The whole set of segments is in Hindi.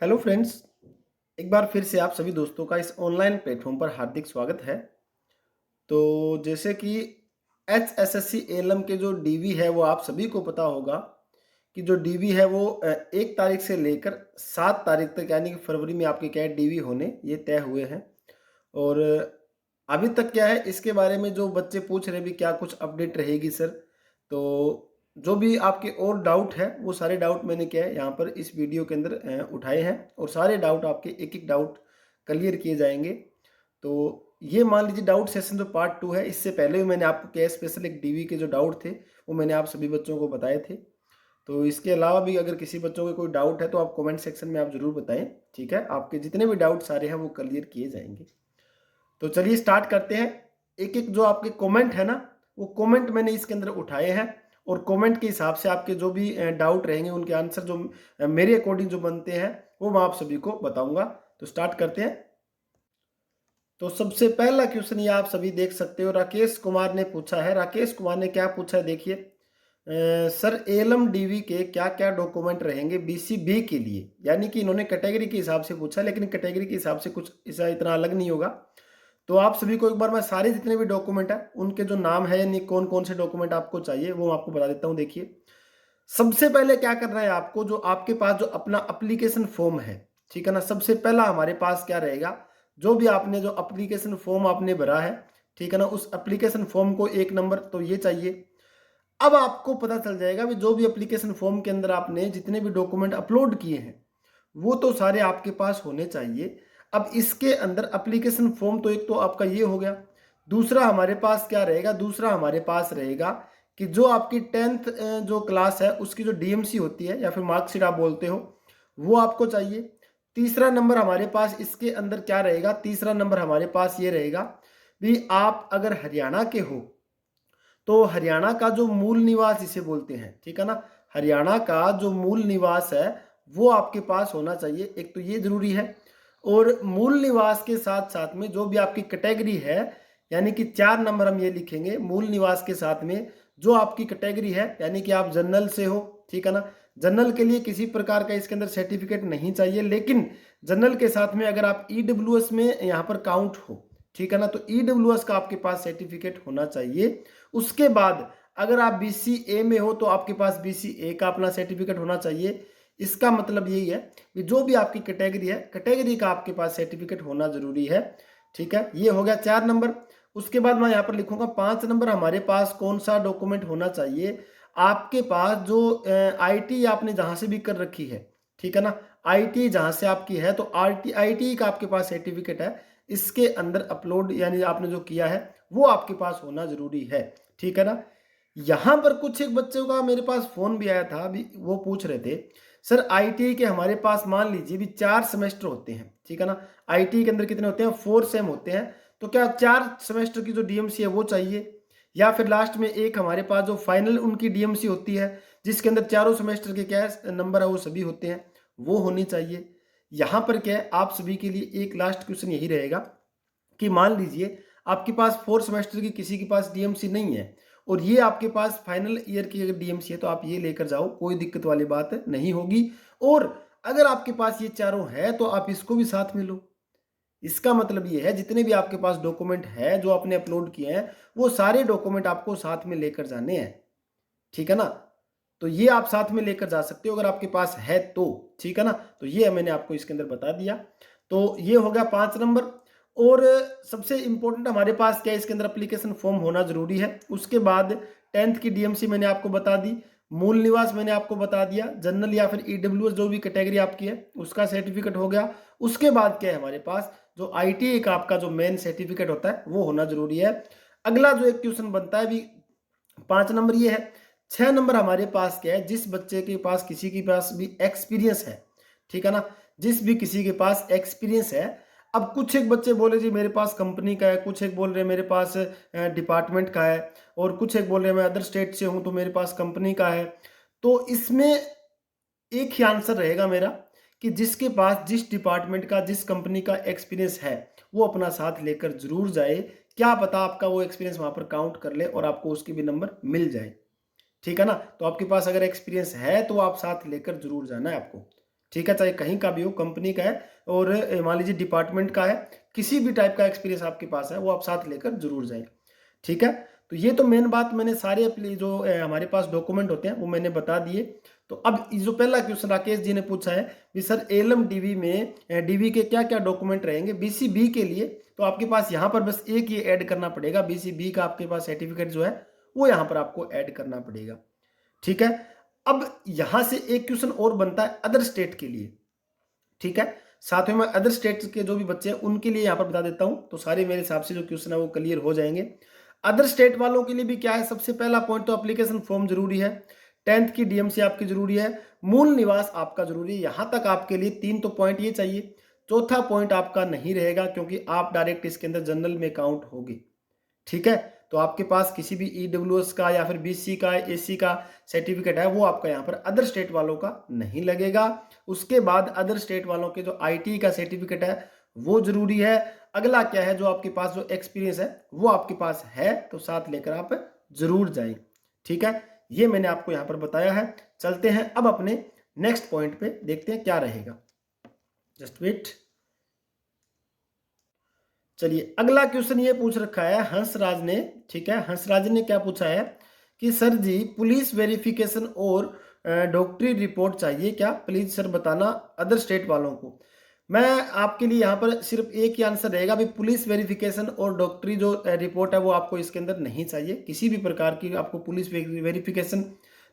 हेलो फ्रेंड्स, एक बार फिर से आप सभी दोस्तों का इस ऑनलाइन प्लेटफॉर्म पर हार्दिक स्वागत है। तो जैसे कि एचएसएससी एएलएम के जो डीवी है वो आप सभी को पता होगा कि जो डीवी है वो 1 तारीख से लेकर 7 तारीख तक यानी कि फरवरी में आपके क्या है डीवी होने ये तय हुए हैं। और अभी तक क्या है इसके बारे में जो बच्चे पूछ रहे हैं भी क्या कुछ अपडेट रहेगी सर? तो जो भी आपके और डाउट है वो सारे डाउट मैंने क्या है यहाँ पर इस वीडियो के अंदर उठाए हैं और सारे डाउट आपके एक-एक डाउट क्लियर किए जाएँगे। तो ये मान लीजिए डाउट सेशन जो पार्ट 2 है, इससे पहले भी मैंने आपको क्या है स्पेशल एक डीवी के जो डाउट थे वो मैंने आप सभी बच्चों को बताए थे। तो इसके अलावा भी अगर किसी बच्चों के कोई डाउट है तो आप कमेंट सेक्शन में आप ज़रूर बताएँ, ठीक है? आपके जितने भी डाउट सारे हैं वो क्लियर किए जाएँगे। तो चलिए स्टार्ट करते हैं। एक-एक जो आपके कमेंट है ना, वो कमेंट मैंने इसके अंदर उठाए हैं और कमेंट के हिसाब से आपके जो भी डाउट रहेंगे उनके आंसर जो मेरे अकॉर्डिंग जो बनते हैं, वो मैं आप सभी को बताऊँगा। तो स्टार्ट करते हैं। तो सबसे पहला क्वेश्चन ये आप सभी देख सकते हो, राकेश कुमार ने पूछा है। राकेश कुमार ने क्या पूछा है देखिए, सर एएलएम डीवी के क्या-क्या डॉक्यूमेंट रहेंगे बीसीबी के लिए? यानी कि इन्होंने कैटेगरी के हिसाब से पूछा है, लेकिन कैटेगरी के हिसाब से कुछ ऐसा इतना अलग नहीं होगा। तो आप सभी को एक बार मैं सारे जितने भी डॉक्यूमेंट हैं, उनके जो नाम है यानी कौन-कौन से डॉक्यूमेंट आपको चाहिए, वो आपको बता देता हूँ देखिए। सबसे पहले क्या करना है आपको, जो आपके पास जो अपना एप्लीकेशन फॉर्म है, ठीक है ना? सबसे पहला हमारे पास क्या रहेगा, जो भी आपने जो एप्लीकेशन फॉर्म आपने भरा है, ठीक है ना? उस एप्लीकेशन फॉर्म को 1 नंबर तो ये चाहिए। अब आपको पता चल जाएगा कि जो भी एप्लीकेशन फॉर्म के अंदर आपने जितने भी डॉक्यूमेंट अपलोड किए हैं, वो तो सारे आपके पास होने चाहिए। अब इसके अंदर एप्लीकेशन फॉर्म तो एक तो आपका ये हो गया। दूसरा हमारे पास क्या रहेगा, दूसरा हमारे पास रहेगा कि जो आपकी 10th जो क्लास है उसकी जो डीएमसी होती है या फिर मार्कशीट आप बोलते हो, वो आपको चाहिए। तीसरा नंबर हमारे पास इसके अंदर क्या रहेगा, तीसरा नंबर हमारे पास ये रहेगा भी आप अगर हरियाणा के हो तो हरियाणा का जो मूल निवास इसे बोलते हैं, ठीक है ना? हरियाणा का जो मूल निवास है वो आपके पास होना चाहिए, एक तो ये ज़रूरी है। और मूल निवास के साथ-साथ में जो भी आपकी कैटेगरी है, यानी कि 4 नंबर हम ये लिखेंगे मूल निवास के साथ में जो आपकी कैटेगरी है, यानी कि आप जनरल से हो, ठीक है ना? जनरल के लिए किसी प्रकार का इसके अंदर सर्टिफिकेट नहीं चाहिए, लेकिन जनरल के साथ में अगर आप ईडब्ल्यूएस में यहाँ पर काउंट हो, ठीक है ना? तो ईडब्ल्यूएस का आपके पास सर्टिफिकेट होना चाहिए। उसके बाद अगर आप बीसीए में हो तो आपके पास बीसीए का अपना सर्टिफिकेट होना चाहिए। इसका मतलब यही है कि जो भी आपकी कैटेगरी है, कैटेगरी का आपके पास सर्टिफिकेट होना ज़रूरी है, ठीक है? ये हो गया 4 नंबर। उसके बाद मैं यहाँ पर लिखूँगा 5 नंबर हमारे पास कौन-सा डॉक्यूमेंट होना चाहिए? आपके पास जो आईटी आपने जहाँ से भी कर रखी है, ठीक है ना? आईटी जहाँ से आपकी है तो आईटी का आपके पास सर्टिफिकेट है, इसके अंदर अपलोड यानी आपने जो किया है, वो आपके पास होना ज़रूरी है। ठीक है ना? यहाँ पर कुछ एक बच्चों का मेरे पास फ़ोन भी आया था, अभी वो पूछ रहे थे, सर आईटीआई के हमारे पास मान लीजिए भी 4 सेमेस्टर होते हैं, ठीक है ना? आईटीआई के अंदर कितने होते हैं? 4 सेम होते हैं, तो क्या 4 सेमेस्टर की जो डीएमसी है वो चाहिए? या फिर लास्ट में एक हमारे पास जो फाइनल उनकी डीएमसी होती है, जिसके अंदर चारों सेमेस्टर के क्या है नंबर है वो सभी होते हैं, वो होनी चाहिए। यहाँ पर क्या है आप सभी के लिए एक लास्ट क्वेश्चन यही रहेगा कि मान लीजिए आपके पास 4 सेमेस्टर की किसी के पास डीएमसी नहीं है और ये आपके पास फाइनल ईयर की अगर डीएमसी है तो आप ये लेकर जाओ, कोई दिक्कत वाली बात नहीं होगी। और अगर आपके पास ये चारों है तो आप इसको भी साथ में लो। इसका मतलब ये है जितने भी आपके पास डॉक्यूमेंट है जो आपने अपलोड किए हैं वो सारे डॉक्यूमेंट आपको साथ में लेकर जाने हैं, ठीक है ना? तो ये आप साथ में लेकर जा सकते हो अगर आपके पास है तो, ठीक है ना? तो ये मैंने आपको इसके अंदर बता दिया। तो ये हो गया 5 नंबर। और सबसे इम्पोर्टेंट हमारे पास क्या है इसके अंदर एप्लीकेशन फॉर्म होना ज़रूरी है। उसके बाद 10th की डीएमसी मैंने आपको बता दी, मूल निवास मैंने आपको बता दिया, जनरल या फिर ईडब्ल्यूएस जो भी कैटेगरी आपकी है उसका सर्टिफिकेट हो गया। उसके बाद क्या है हमारे पास जो आईटीआई का आपका जो मेन सर्टिफिकेट होता है वो होना ज़रूरी है। अगला जो एक क्वेश्चन बनता है भी 5 नंबर ये है। 6 नंबर हमारे पास क्या है, जिस बच्चे के पास किसी के पास भी एक्सपीरियंस है, ठीक है ना? जिस भी किसी के पास एक्सपीरियंस है। अब कुछ एक बच्चे बोले जी मेरे पास कंपनी का है, कुछ एक बोल रहे मेरे पास डिपार्टमेंट का है और कुछ एक बोल रहे मैं अदर स्टेट से हूँ तो मेरे पास कंपनी का है। तो इसमें एक ही आंसर रहेगा मेरा कि जिसके पास जिस डिपार्टमेंट का, जिस कंपनी का एक्सपीरियंस है, वो अपना साथ लेकर ज़रूर जाए। क्या पता आपका वो एक्सपीरियंस वहाँ पर काउंट कर ले और आपको उसके भी नंबर मिल जाए। ठीक है ना? तो आपके पास अगर एक्सपीरियंस है तो आप साथ लेकर ज़रूर जाना है आपको। ठीक है, चाहे कहीं का भी हो, कंपनी का है और मान लीजिए डिपार्टमेंट का है, किसी भी टाइप का एक्सपीरियंस आपके पास है वो आप साथ लेकर जरूर जाएं। ठीक है, तो ये तो मेन बात मैंने सारे जो हमारे पास डॉक्यूमेंट होते हैं वो मैंने बता दिए। तो अब जो पहला क्वेश्चन राकेश जी ने पूछा है कि सर एलएम डीवी में डीवी के क्या क्या डॉक्यूमेंट रहेंगे बीसीबी के लिए, तो आपके पास यहाँ पर बस एक ये ऐड करना पड़ेगा, बीसीबी का आपके पास सर्टिफिकेट जो है वो यहाँ पर आपको ऐड करना पड़ेगा। ठीक है, अब यहां से एक क्वेश्चन और बनता है अदर स्टेट के लिए। ठीक है, साथ में मैं अदर स्टेट के जो भी बच्चे हैं उनके लिए यहां पर बता देता हूं, तो सारे मेरे हिसाब से जो क्वेश्चन है वो क्लियर हो जाएंगे। अदर स्टेट वालों के लिए भी क्या है, सबसे पहला पॉइंट तो एप्लीकेशन फॉर्म जरूरी है, 10th की डीएमसी आपकी जरूरी है, मूल निवास आपका जरूरी है। यहां तक आपके लिए 3 तो पॉइंट ये चाहिए। चौथा पॉइंट आपका नहीं रहेगा क्योंकि आप डायरेक्ट इसके अंदर जनरल में काउंट होगी। ठीक है, तो आपके पास किसी भी ईडब्ल्यूएस का या फिर बीसी का एसी का सर्टिफिकेट है वो आपका यहाँ पर अदर स्टेट वालों का नहीं लगेगा। उसके बाद अदर स्टेट वालों के जो आईटी का सर्टिफिकेट है वो जरूरी है। अगला क्या है, जो आपके पास जो एक्सपीरियंस है वो आपके पास है तो साथ लेकर आप जरूर जाएं। ठीक है, ये मैंने आपको यहाँ पर बताया है। चलते हैं अब अपने नेक्स्ट पॉइंट पे, देखते हैं क्या रहेगा। Just wait. चलिए, अगला क्वेश्चन ये पूछ रखा है हंसराज ने। ठीक है, हंसराज ने क्या पूछा है कि सर जी पुलिस वेरिफिकेशन और डॉक्टरी रिपोर्ट चाहिए क्या, प्लीज सर बताना अदर स्टेट वालों को। मैं आपके लिए यहाँ पर सिर्फ एक ही आंसर रहेगा, भाई पुलिस वेरिफिकेशन और डॉक्टरी जो रिपोर्ट है वो आपको इसके अंदर नहीं चाहिए। किसी भी प्रकार की आपको पुलिस वेरिफिकेशन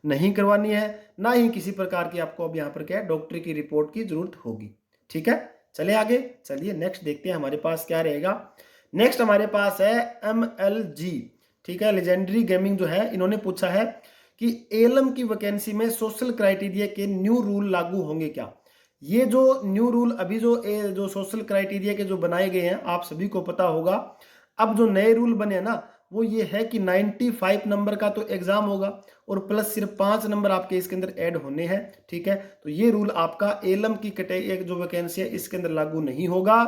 नहीं करवानी है, ना ही किसी प्रकार की आपको अब यहाँ पर क्या है डॉक्टरी की रिपोर्ट की जरूरत होगी। ठीक है, चलिए आगे। चलिए नेक्स्ट देखते हैं हमारे पास क्या रहेगा। नेक्स्ट हमारे पास है MLG। ठीक है, लेजेंडरी गेमिंग जो है, इन्होंने पूछा है कि एलएम की वैकेंसी में सोशल क्राइटेरिया के न्यू रूल लागू होंगे क्या। ये जो न्यू रूल अभी जो सोशल क्राइटेरिया के जो बनाए गए हैं आप सभी को पता होगा। अब जो नए रूल बने हैं ना वो ये है कि 95 नंबर का तो एग्जाम होगा और प्लस सिर्फ 5 नंबर आपके इसके अंदर ऐड होने हैं। ठीक है, तो ये रूल आपका एलएम की कैटेगरी जो वैकेंसी है इसके अंदर लागू नहीं होगा।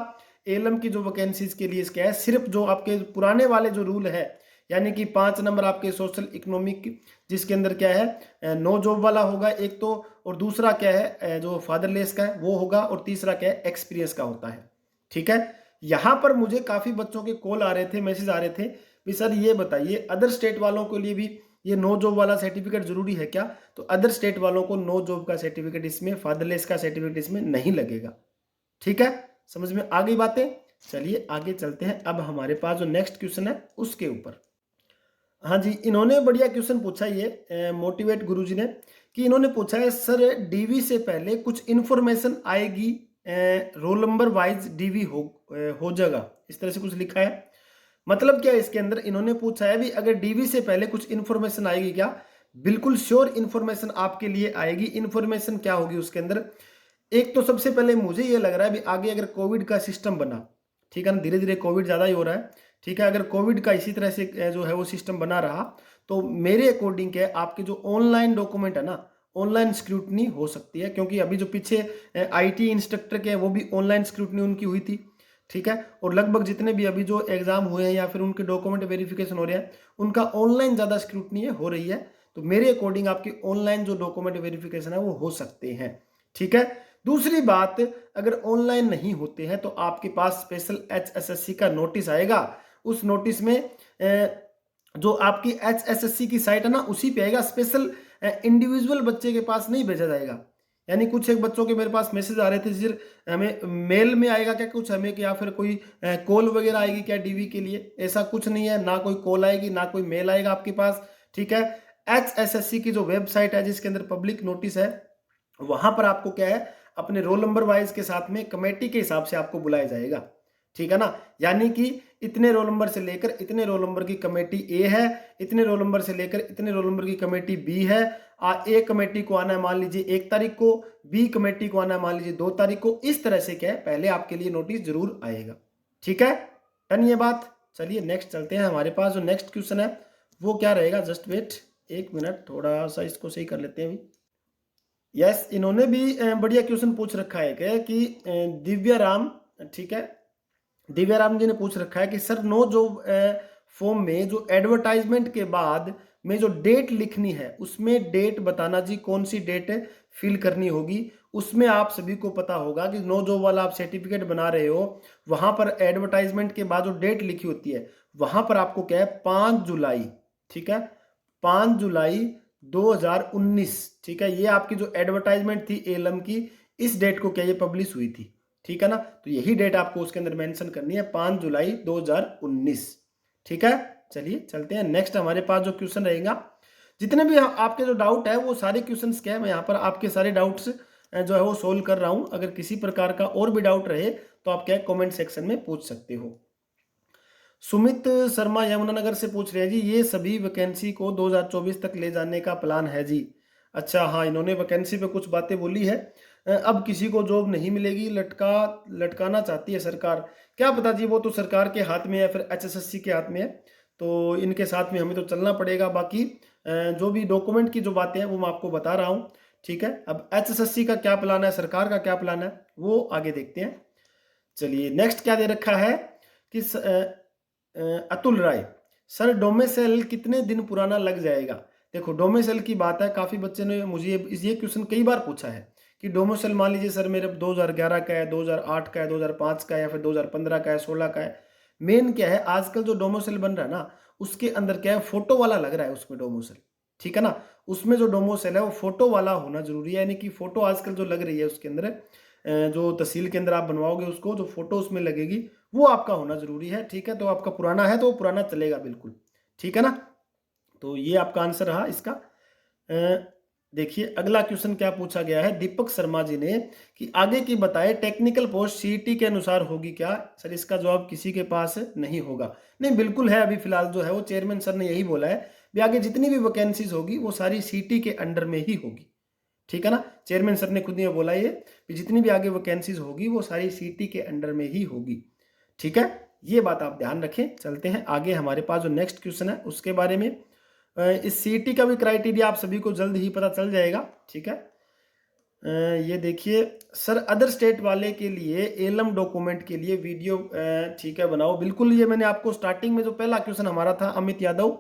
एलएम की जो वैकेंसीज के लिए इसके है सिर्फ जो आपके पुराने वाले जो रूल है, यानी कि 5 नंबर आपके सोशल इकोनॉमिक जिसके अंदर क्या है नो जॉब वाला होगा एक तो, और दूसरा क्या है जो फादरलेस का है वो होगा, और तीसरा क्या है एक्सपीरियंस का होता है। ठीक है, यहां पर मुझे काफी बच्चों के कॉल आ रहे थे, मैसेज आ रहे थे भी सर ये बताइए अदर स्टेट वालों के लिए भी ये नो जॉब वाला सर्टिफिकेट जरूरी है क्या। तो अदर स्टेट वालों को नो जॉब का सर्टिफिकेट इसमें, फादरलेस का सर्टिफिकेट इसमें नहीं लगेगा। ठीक है, समझ में आ गई बातें। चलिए आगे चलते हैं अब हमारे पास जो नेक्स्ट क्वेश्चन है उसके ऊपर। हाँ जी, इन्होंने बढ़िया क्वेश्चन पूछा ये मोटिवेट गुरुजी ने, कि इन्होंने पूछा है सर डीवी से पहले कुछ इंफॉर्मेशन आएगी, रोल नंबर वाइज डीवी हो जाएगा, इस तरह से कुछ लिखा है। मतलब क्या है इसके अंदर, इन्होंने पूछा है भी अगर डीवी से पहले कुछ इंफॉर्मेशन आएगी क्या। बिल्कुल श्योर इंफॉर्मेशन आपके लिए आएगी। इंफॉर्मेशन क्या होगी उसके अंदर, एक तो सबसे पहले मुझे ये लग रहा है भी आगे अगर कोविड का सिस्टम बना, ठीक है ना, धीरे धीरे कोविड ज़्यादा ही हो रहा है। ठीक है, अगर कोविड का इसी तरह से जो है वो सिस्टम बना रहा तो मेरे अकॉर्डिंग क्या है आपके जो ऑनलाइन डॉक्यूमेंट है ना, ऑनलाइन स्क्रूटनी हो सकती है, क्योंकि अभी जो पीछे आईटी इंस्ट्रक्टर के वो भी ऑनलाइन स्क्रूटनी उनकी हुई थी। ठीक है, और लगभग जितने भी अभी जो एग्जाम हुए हैं या फिर उनके डॉक्यूमेंट वेरिफिकेशन हो रहे हैं उनका ऑनलाइन ज़्यादा स्क्रूटनी हो रही है। तो मेरे अकॉर्डिंग आपकी ऑनलाइन जो डॉक्यूमेंट वेरिफिकेशन है वो हो सकते हैं। ठीक है, दूसरी बात, अगर ऑनलाइन नहीं होते हैं तो आपके पास स्पेशल HSSC का नोटिस आएगा। उस नोटिस में जो आपकी HSSC की साइट है ना उसी पे आएगा, स्पेशल इंडिविजुअल बच्चे के पास नहीं भेजा जाएगा। यानी कुछ एक बच्चों के मेरे पास मैसेज आ रहे थे सिर्फ हमें मेल में आएगा क्या कुछ हमें, या फिर कोई कॉल वगैरह आएगी क्या डीवी के लिए, ऐसा कुछ नहीं है, ना कोई कॉल आएगी ना कोई मेल आएगा आपके पास। ठीक है, HSSC की जो वेबसाइट है जिसके अंदर पब्लिक नोटिस है वहां पर आपको क्या है अपने रोल नंबर वाइज के साथ में कमेटी के हिसाब से आपको बुलाया जाएगा। ठीक है ना, यानी कि इतने रोल नंबर से लेकर इतने रोल नंबर की कमेटी ए है, इतने रोल नंबर से लेकर इतने रोल नंबर की कमेटी बी है। ए कमेटी को आना है मान लीजिए 1 तारीख को, बी कमेटी को आना है मान लीजिए 2 तारीख को। इस तरह से क्या है पहले आपके लिए नोटिस जरूर आएगा। ठीक है, डन ये बात। चलिए नेक्स्ट चलते हैं, हमारे पास जो नेक्स्ट क्वेश्चन है वो क्या रहेगा, जस्ट वेट 1 मिनट, थोड़ा सा इसको सही कर लेते हैं अभी। यस, इन्होंने भी बढ़िया क्वेश्चन पूछ रखा है क्या कि दिव्या राम, ठीक है, दिव्या राम जी ने पूछ रखा है कि सर नो जो फॉर्म में जो एडवर्टाइजमेंट के बाद में जो डेट लिखनी है उसमें डेट बताना जी, कौन सी डेट फिल करनी होगी उसमें आप सभी को पता होगा कि नो जॉब वाला आप सर्टिफिकेट बना रहे हो, वहां पर एडवर्टाइजमेंट के बाद जो डेट लिखी होती है वहां पर आपको क्या है 5 जुलाई, ठीक है, 5 जुलाई 2019, ठीक है, ये आपकी जो एडवर्टाइजमेंट थी एलम की, इस डेट को क्या ये पब्लिश हुई थी, ठीक है ना। तो यही डेट आपको उसके अंदर मेंशन करनी है, 5 जुलाई 2019, ठीक है। चलिए चलते हैं नेक्स्ट, हमारे पास जो क्वेश्चन रहेगा, जितने भी आपके जो डाउट है वो सारे क्वेश्चंस क्या है, मैं यहाँ पर आपके सारे डाउट्स जो है वो सोल्व कर रहा हूँ। अगर किसी प्रकार का और भी डाउट रहे तो आप क्या कमेंट सेक्शन में पूछ सकते हो। सुमित शर्मा यमुनानगर से पूछ रहे हैं जी, ये सभी वैकेंसी को 2024 तक ले जाने का प्लान है जी। अच्छा हाँ, इन्होंने वैकेंसी पे कुछ बातें बोली है। अब किसी को जॉब नहीं मिलेगी, लटकाना चाहती है सरकार। क्या पता जी, वो तो सरकार के हाथ में है, फिर एचएसएससी के हाथ में है, तो इनके साथ में हमें तो चलना पड़ेगा। बाकी जो भी डॉक्यूमेंट की जो बातें हैं वो मैं आपको बता रहा हूँ, ठीक है। अब एचएसएससी का क्या प्लान है, सरकार का क्या प्लान है, वो आगे देखते हैं। चलिए नेक्स्ट क्या दे रखा है कि अतुल राय, सर डोमेसेल कितने दिन पुराना लग जाएगा। देखो डोमेसेल की बात है, काफ़ी बच्चे ने मुझे ये क्वेश्चन कई बार पूछा है कि डोमेसेल मान लीजिए सर मेरे 2011 का है, 2008 का है, 2005 का है, या फिर 2015 का है, 16 का है। मेन क्या है, आजकल जो डोमेसेल बन रहा है ना, उसके अंदर क्या है, फोटो वाला लग रहा है उसमें डोमेसेल, ठीक है ना। उसमें जो डोमेसेल है वो फोटो वाला होना जरूरी है, यानी कि फोटो आजकल जो लग रही है उसके अंदर, जो तहसील के अंदर आप बनवाओगे उसको, जो फोटो उसमें लगेगी वो आपका होना जरूरी है, ठीक है। तो आपका पुराना है तो वो पुराना चलेगा बिल्कुल, ठीक है ना। तो ये आपका आंसर रहा इसका। देखिए अगला क्वेश्चन क्या पूछा गया है दीपक शर्मा जी ने, कि आगे की बताए टेक्निकल पोस्ट सीईटी के अनुसार होगी क्या। सर इसका जवाब किसी के पास नहीं होगा, नहीं बिल्कुल है। अभी फिलहाल जो है वो चेयरमैन सर ने यही बोला है कि आगे जितनी भी वैकेंसीज होगी वो सारी सीईटी के अंडर में ही होगी, ठीक है ना। चेयरमैन सर ने खुद ही बोला ये कि जितनी भी आगे वैकेंसीज होगी वो सारी सीईटी के अंडर में ही होगी, ठीक है। ये बात आप ध्यान रखें। चलते हैं आगे, हमारे पास जो नेक्स्ट क्वेश्चन है उसके बारे में। इस सीईटी का भी क्राइटेरिया आप सभी को जल्द ही पता चल जाएगा, ठीक है। ये देखिए सर, अदर स्टेट वाले के लिए एलम डॉक्यूमेंट के लिए वीडियो ठीक है बनाओ। बिल्कुल, ये मैंने आपको स्टार्टिंग में जो पहला क्वेश्चन हमारा था अमित यादव,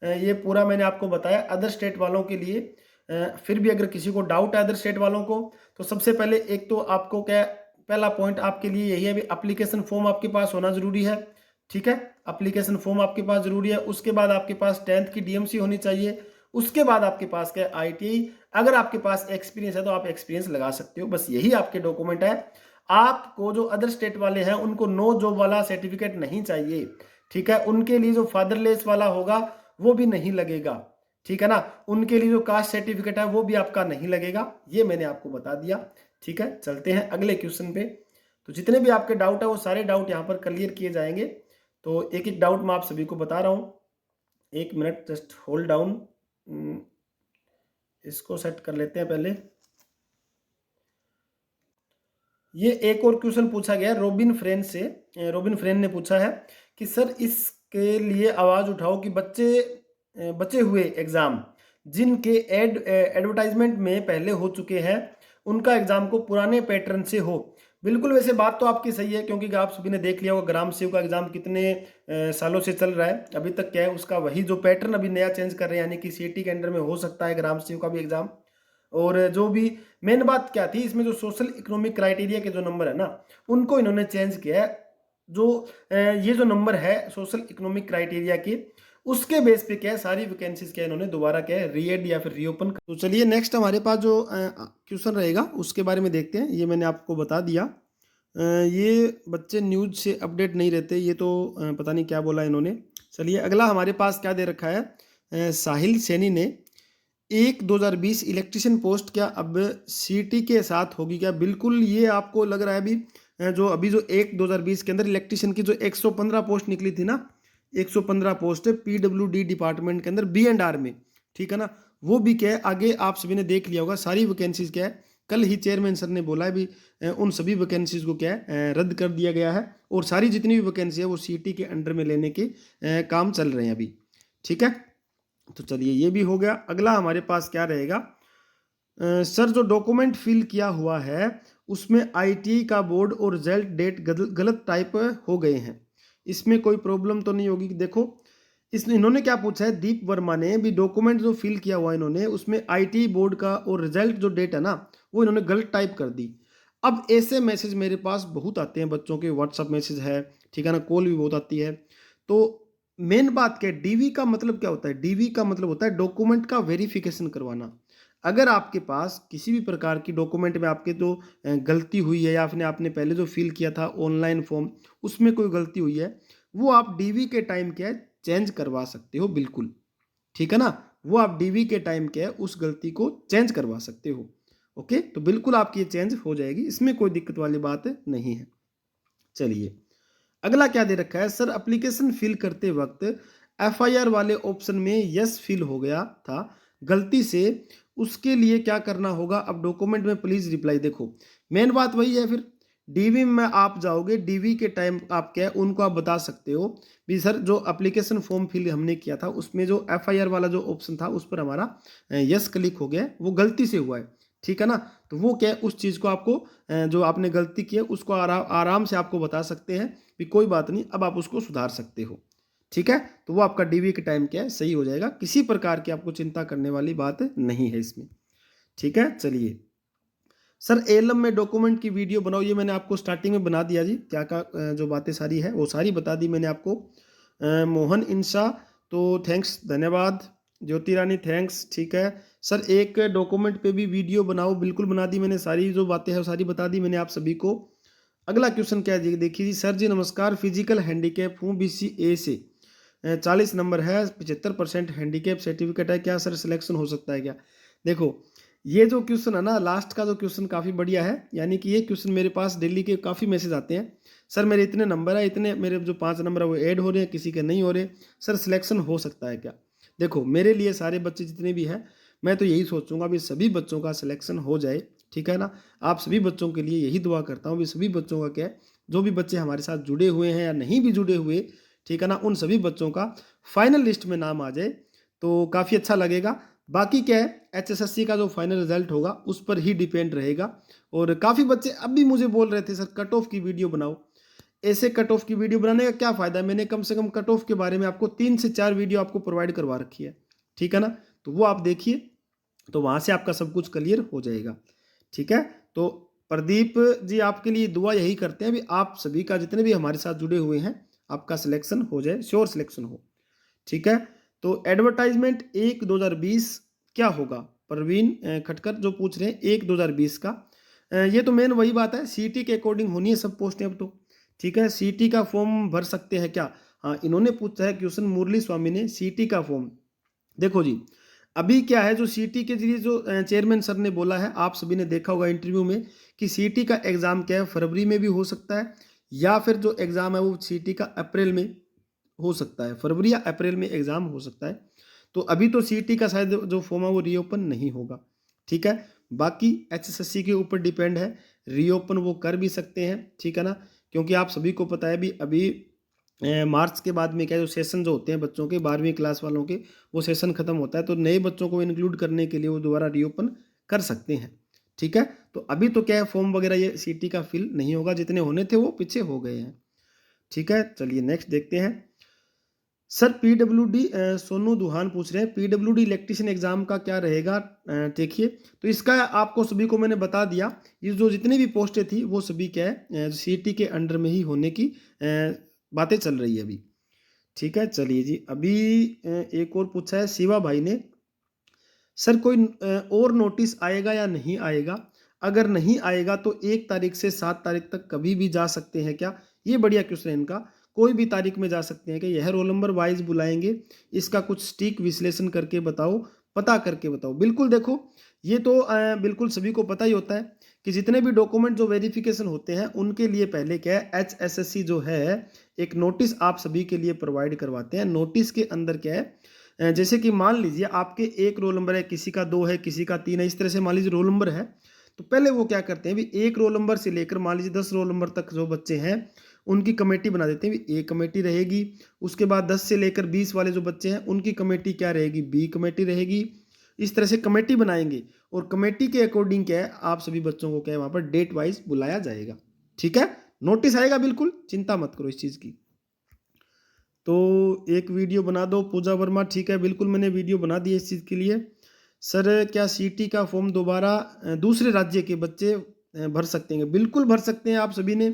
ये पूरा मैंने आपको बताया अदर स्टेट वालों के लिए। फिर भी अगर किसी को डाउट है अदर स्टेट वालों को, तो सबसे पहले एक तो आपको क्या, पहला पॉइंट आपके लिए यही है, एप्लीकेशन फॉर्म आपके पास होना जरूरी है, ठीक है। एप्लीकेशन फॉर्म आपके पास जरूरी है। उसके बाद आपके पास 10th की डीएमसी होनी चाहिए। उसके बाद आपके पास क्या, आईटीआई। अगर आपके पास एक्सपीरियंस है तो आप एक्सपीरियंस लगा सकते हो, बस यही आपके डॉक्यूमेंट है। आपको जो अदर स्टेट वाले हैं उनको नो जॉब वाला सर्टिफिकेट नहीं चाहिए, ठीक है। उनके लिए जो फादरलेस वाला होगा वो भी नहीं लगेगा, ठीक है ना। उनके लिए जो कास्ट सर्टिफिकेट है वो भी आपका नहीं लगेगा, ये मैंने आपको बता दिया, ठीक है। चलते हैं अगले क्वेश्चन पे। तो जितने भी आपके डाउट है वो सारे डाउट यहाँ पर क्लियर किए जाएंगे। तो एक एक डाउट मैं आप सभी को बता रहा हूँ, एक मिनट जस्ट होल्ड डाउन, इसको सेट कर लेते हैं पहले। ये एक और क्वेश्चन पूछा गया रोबिन फ्रेन से। रोबिन फ्रेन ने पूछा है कि सर इसके लिए आवाज उठाओ कि बचे हुए एग्जाम जिनके एडवर्टाइजमेंट में पहले हो चुके हैं उनका एग्जाम को पुराने पैटर्न से हो। बिल्कुल, वैसे बात तो आपकी सही है, क्योंकि आप सभी ने देख लिया होगा ग्राम सेवक का एग्जाम कितने सालों से चल रहा है, अभी तक क्या है उसका वही जो पैटर्न अभी नया चेंज कर रहे हैं, यानी कि सीईटी के अंडर में हो सकता है ग्राम सेवक का भी एग्जाम। और जो भी मेन बात क्या थी इसमें, जो सोशल इकोनॉमिक क्राइटेरिया के जो नंबर है ना उनको इन्होंने चेंज किया है। जो ये जो नंबर है सोशल इकोनॉमिक क्राइटेरिया के, उसके बेस पे क्या है सारी वैकेंसीज क्या इन्होंने दोबारा क्या है रीएड या फिर रीओपन। तो चलिए नेक्स्ट हमारे पास जो क्वेश्चन रहेगा उसके बारे में देखते हैं। ये मैंने आपको बता दिया। ये बच्चे न्यूज से अपडेट नहीं रहते, ये तो पता नहीं क्या बोला इन्होंने। चलिए अगला हमारे पास क्या दे रखा है, साहिल सैनी ने, 2020 इलेक्ट्रिशियन पोस्ट क्या अब सीटी के साथ होगी क्या। बिल्कुल, ये आपको लग रहा है अभी जो 2020 के अंदर इलेक्ट्रिशियन की जो 115 पोस्ट निकली थी ना, 115 पोस्ट पीडब्ल्यूडी डिपार्टमेंट के अंदर बी&आर में, ठीक है ना। वो भी क्या है आगे आप सभी ने देख लिया होगा, सारी वैकेंसीज क्या है कल ही चेयरमैन सर ने बोला है उन सभी वैकेंसीज को क्या है रद्द कर दिया गया है, और सारी जितनी भी वैकेंसी है वो सीटी के अंडर में लेने के काम चल रहे हैं अभी, ठीक है। तो चलिए ये भी हो गया। अगला हमारे पास क्या रहेगा, सर जो डॉक्यूमेंट फिल किया हुआ है उसमें आईटीआई का बोर्ड और रिजल्ट डेट गलत टाइप हो गए हैं, इसमें कोई प्रॉब्लम तो नहीं होगी। देखो इन्होंने क्या पूछा है, दीप वर्मा ने भी डॉक्यूमेंट जो फिल किया हुआ इन्होंने उसमें आईटीआई बोर्ड का और रिजल्ट जो डेट है ना वो इन्होंने गलत टाइप कर दी। अब ऐसे मैसेज मेरे पास बहुत आते हैं, बच्चों के व्हाट्सअप मैसेज है, ठीक है ना, कॉल भी बहुत आती है। तो मेन बात क्या है, डीवी का मतलब क्या होता है? डीवी का मतलब होता है डॉक्यूमेंट का वेरिफिकेशन करवाना। अगर आपके पास किसी भी प्रकार की डॉक्यूमेंट में आपके जो गलती हुई है, या आपने आपने पहले जो फिल किया था ऑनलाइन फॉर्म, उसमें कोई गलती हुई है, वो आप डीवी के टाइम क्या है चेंज करवा सकते हो, बिल्कुल, ठीक है ना। वो आप डीवी के टाइम क्या है उस गलती को चेंज करवा सकते हो। ओके, तो बिल्कुल आपकी ये चेंज हो जाएगी, इसमें कोई दिक्कत वाली बात नहीं है। चलिए, अगला क्या दे रखा है, सर एप्लीकेशन फिल करते वक्त एफआईआर वाले ऑप्शन में यस फिल हो गया था गलती से, उसके लिए क्या करना होगा? अब डॉक्यूमेंट में प्लीज रिप्लाई। देखो, मेन बात वही है, फिर डीवी में आप जाओगे, डीवी के टाइम आप क्या है उनको आप बता सकते हो भी सर जो एप्लीकेशन फॉर्म फिल हमने किया था उसमें जो एफआईआर वाला जो ऑप्शन था उस पर हमारा यस क्लिक हो गया है, वो गलती से हुआ है, ठीक है ना। तो वो क्या है उस चीज़ को आपको जो आपने गलती की है उसको आराम से आपको बता सकते हैं भी कोई बात नहीं, अब आप उसको सुधार सकते हो, ठीक है। तो वो आपका डीवी के टाइम क्या है सही हो जाएगा, किसी प्रकार की आपको चिंता करने वाली बात नहीं है इसमें, ठीक है। चलिए, सर एलएम में डॉक्यूमेंट की वीडियो बनाओ, ये मैंने आपको स्टार्टिंग में बना दिया जी, क्या क्या जो बातें सारी है वो सारी बता दी मैंने आपको। मोहन इंशा, तो थैंक्स, धन्यवाद। ज्योति रानी, थैंक्स, ठीक है। सर एक डॉक्यूमेंट पे भी वीडियो बनाओ, बिल्कुल बना दी मैंने, सारी जो बातें हैं वो सारी बता दी मैंने आप सभी को। अगला क्वेश्चन क्या है देखिए जी, सर जी नमस्कार, फिजिकल हैंडीकैप हूँ, BCA से 40 नंबर है, 75% हैंडीकैप सर्टिफिकेट है, क्या सर सिलेक्शन हो सकता है क्या? देखो, ये जो क्वेश्चन है ना, लास्ट का जो क्वेश्चन काफ़ी बढ़िया है, यानी कि ये क्वेश्चन मेरे पास डेली के काफ़ी मैसेज आते हैं, सर मेरे इतने नंबर है, इतने मेरे जो 5 नंबर है वो ऐड हो रहे हैं, किसी के नहीं हो रहे, सर सिलेक्शन हो सकता है क्या? देखो, मेरे लिए सारे बच्चे जितने भी हैं, मैं तो यही सोचूंगा भी सभी बच्चों का सिलेक्शन हो जाए, ठीक है ना। आप सभी बच्चों के लिए यही दुआ करता हूँ भी सभी बच्चों का क्या है, जो भी बच्चे हमारे साथ जुड़े हुए हैं या नहीं भी जुड़े हुए, ठीक है ना, उन सभी बच्चों का फाइनल लिस्ट में नाम आ जाए तो काफ़ी अच्छा लगेगा। बाकी क्या है, HSSC का जो फाइनल रिजल्ट होगा उस पर ही डिपेंड रहेगा। और काफ़ी बच्चे अब भी मुझे बोल रहे थे सर कट ऑफ की वीडियो बनाओ, ऐसे कट ऑफ की वीडियो बनाने का क्या फ़ायदा है? मैंने कम से कम कट ऑफ के बारे में आपको 3 से 4 वीडियो आपको प्रोवाइड करवा रखी है, ठीक है ना। तो वो आप देखिए, तो वहाँ से आपका सब कुछ क्लियर हो जाएगा, ठीक है। तो प्रदीप जी आपके लिए दुआ यही करते हैं भी आप सभी का जितने भी हमारे साथ जुड़े हुए हैं आपका सिलेक्शन हो जाए, श्योर सिलेक्शन हो, ठीक है। तो एडवर्टाइजमेंट 1/2020 क्या होगा? प्रवीण खटकर जो पूछ रहे हैं 1/2020 का, ये तो मेन वही बात है, सीटी के अकॉर्डिंग होनी है सब पोस्टें अब तो, ठीक है। सीटी का फॉर्म भर सकते हैं क्या? हाँ, इन्होंने पूछा है क्वेश्चन, मुरली स्वामी ने, सीटी का फॉर्म। देखो जी, अभी क्या है, जो सीटी के जरिए जो चेयरमैन सर ने बोला है, आप सभी ने देखा होगा इंटरव्यू में कि सीटी का एग्जाम क्या है फरवरी में भी हो सकता है, या फिर जो एग्जाम है वो सीटी का अप्रैल में हो सकता है, फरवरी या अप्रैल में एग्जाम हो सकता है। तो अभी तो सीटी का शायद जो फॉर्म है वो रीओपन नहीं होगा, ठीक है। बाकी HSSC के ऊपर डिपेंड है, रीओपन वो कर भी सकते हैं, ठीक है ना, क्योंकि आप सभी को पता है भी अभी मार्च के बाद में क्या जो सेशन जो होते हैं बच्चों के 12वीं क्लास वालों के, वो सेशन खत्म होता है, तो नए बच्चों को इंक्लूड करने के लिए वो दोबारा रीओपन कर सकते हैं, ठीक है। तो अभी तो क्या है फॉर्म वगैरह ये सीटी का फिल नहीं होगा, जितने होने थे वो पीछे हो गए हैं, ठीक है। चलिए नेक्स्ट देखते हैं। सर PWD सोनू दुहान पूछ रहे हैं PWD इलेक्ट्रीशियन एग्जाम का क्या रहेगा? देखिए, तो इसका आपको सभी को मैंने बता दिया, ये जो जितनी भी पोस्टें थी वो सभी क्या है सीटी के अंडर में ही होने की बातें चल रही है अभी, ठीक है। चलिए जी, अभी एक और पूछा है शिवा भाई ने, सर कोई और नोटिस आएगा या नहीं आएगा? अगर नहीं आएगा तो 1 तारीख से 7 तारीख तक कभी भी जा सकते हैं क्या? ये बढ़िया क्वेश्चन है इनका, कोई भी तारीख में जा सकते हैं कि यह रोल नंबर वाइज बुलाएंगे, इसका कुछ स्टिक विश्लेषण करके बताओ, पता करके बताओ। बिल्कुल, देखो ये तो बिल्कुल सभी को पता ही होता है कि जितने भी डॉक्यूमेंट जो वेरिफिकेशन होते हैं उनके लिए पहले क्या है HSSC जो है एक नोटिस आप सभी के लिए प्रोवाइड करवाते हैं। नोटिस के अंदर क्या है, जैसे कि मान लीजिए आपके 1 रोल नंबर है, किसी का 2 है, किसी का 3 है, इस तरह से मान लीजिए रोल नंबर है, तो पहले वो क्या करते हैं भी 1 रोल नंबर से लेकर मान लीजिए 10 रोल नंबर तक जो बच्चे हैं उनकी कमेटी बना देते हैं, भी A कमेटी रहेगी। उसके बाद 10 से लेकर 20 वाले जो बच्चे हैं उनकी कमेटी क्या रहेगी, B कमेटी रहेगी। इस तरह से कमेटी बनाएंगे और कमेटी के अकॉर्डिंग क्या है आप सभी बच्चों को क्या है वहां पर डेट वाइज बुलाया जाएगा, ठीक है। नोटिस आएगा, बिल्कुल चिंता मत करो इस चीज की। तो एक वीडियो बना दो पूजा वर्मा, ठीक है, बिल्कुल मैंने वीडियो बना दी है इस चीज़ के लिए। सर क्या सीटी का फॉर्म दोबारा दूसरे राज्य के बच्चे भर सकते हैं? बिल्कुल भर सकते हैं। आप सभी ने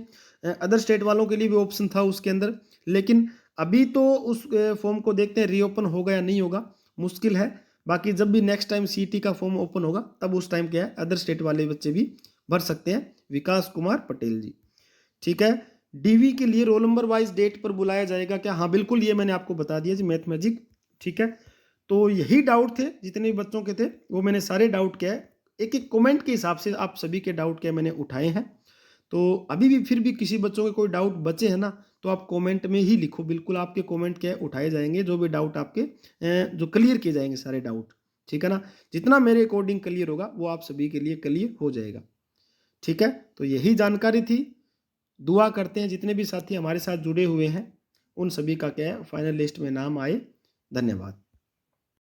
अदर स्टेट वालों के लिए भी ऑप्शन था उसके अंदर, लेकिन अभी तो उस फॉर्म को देखते हैं रीओपन होगा या नहीं होगा, मुश्किल है। बाकी जब भी नेक्स्ट टाइम सीटी का फॉर्म ओपन होगा तब उस टाइम क्या है अदर स्टेट वाले बच्चे भी भर सकते हैं। विकास कुमार पटेल जी, ठीक है। डीवी के लिए रोल नंबर वाइज डेट पर बुलाया जाएगा क्या? हाँ बिल्कुल, ये मैंने आपको बता दिया जी, मैथ मैजिक, ठीक है। तो यही डाउट थे जितने भी बच्चों के थे, वो मैंने सारे डाउट क्या है एक एक कमेंट के हिसाब से आप सभी के डाउट क्या मैंने उठाए हैं। तो अभी भी फिर भी किसी बच्चों के कोई डाउट बचे हैं ना, तो आप कमेंट में ही लिखो, बिल्कुल आपके कमेंट क्या है उठाए जाएंगे, जो भी डाउट आपके जो क्लियर किए जाएंगे सारे डाउट, ठीक है ना। जितना मेरे अकॉर्डिंग क्लियर होगा वो आप सभी के लिए क्लियर हो जाएगा, ठीक है। तो यही जानकारी थी। दुआ करते हैं जितने भी साथी हमारे साथ जुड़े हुए हैं उन सभी का क्या है फाइनल लिस्ट में नाम आए। धन्यवाद।